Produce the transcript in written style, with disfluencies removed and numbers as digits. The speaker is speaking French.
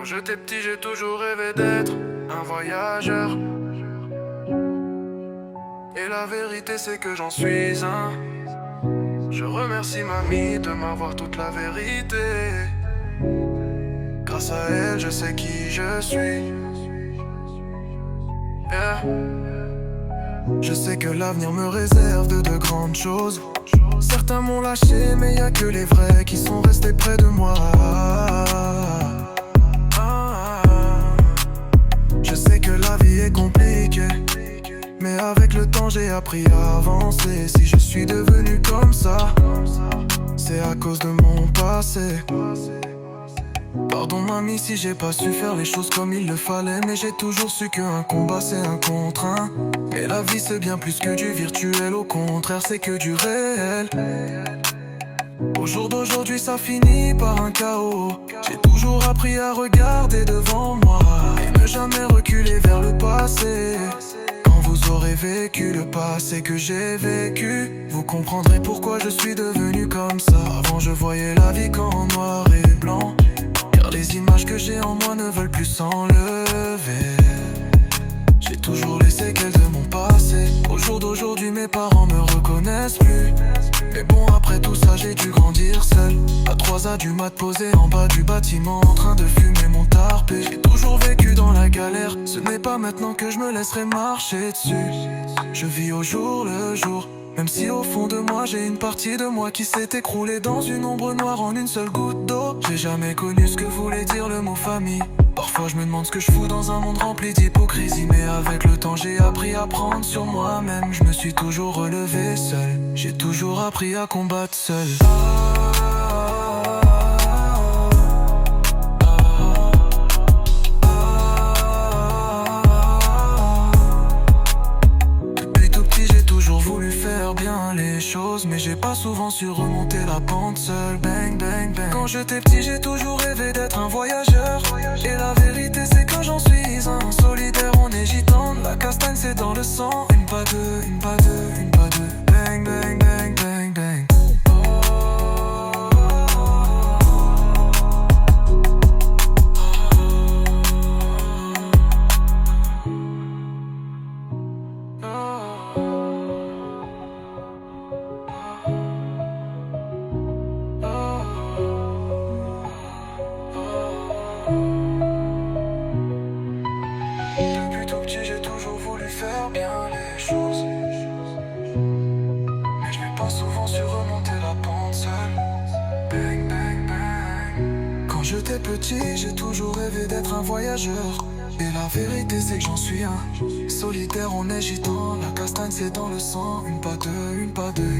Quand j'étais petit, j'ai toujours rêvé d'être un voyageur. Et la vérité, c'est que j'en suis un. Je remercie mamie de m'avoir toute la vérité. Grâce à elle, je sais qui je suis. Yeah. Je sais que l'avenir me réserve de grandes choses. Certains m'ont lâché, mais y a que les vrais qui sont restés près de moi. Je sais que la vie est compliquée, mais avec le temps j'ai appris à avancer. Si je suis devenu comme ça, c'est à cause de mon passé. Pardon mamie si j'ai pas su faire les choses comme il le fallait, mais j'ai toujours su qu'un combat c'est un contre un. Et la vie c'est bien plus que du virtuel, au contraire c'est que du réel. Au jour d'aujourd'hui ça finit par un chaos. J'ai toujours appris à regarder devant moi et ne jamais reculer vers le passé. Quand vous aurez vécu le passé que j'ai vécu, vous comprendrez pourquoi je suis devenu comme ça. Avant je voyais la vie qu'en noir et blanc, car les images que j'ai en moi ne veulent plus s'enlever. J'ai toujours les séquelles de mon passé. Au jour d'aujourd'hui mes parents me reconnaissent plus, mais bon après tout ça j'ai dû grandir seul. À 3h du mat posé en bas du bâtiment en train de fumer mon tarpé. J'ai toujours vécu dans la galère, ce n'est pas maintenant que je me laisserai marcher dessus. Je vis au jour le jour, même si au fond de moi j'ai une partie de moi qui s'est écroulée dans une ombre noire en une seule goutte d'eau. J'ai jamais connu ce que voulait dire le mot famille. Parfois je me demande ce que je fous dans un monde rempli d'hypocrisie, mais avec le temps j'ai appris à prendre sur moi-même. Je me suis toujours relevé seul, j'ai toujours appris à combattre seul. Mais j'ai pas souvent su remonter la pente seul. Bang bang bang. Quand j'étais petit j'ai toujours rêvé d'être un voyageur. Et la vérité c'est que j'en suis un. Solitaire on est gitan, la castagne c'est dans le sang. Une pas deux, une pas deux, une pas deux. Bang bang bang bang bang. Depuis tout petit j'ai toujours voulu faire bien les choses, mais je n'ai pas souvent su remonter la pente seul. Bang bang bang. Quand j'étais petit j'ai toujours rêvé d'être un voyageur. Et la vérité c'est que j'en suis un. Solitaire on est gitan, la castagne c'est dans le sang. Une pas deux, une pas deux.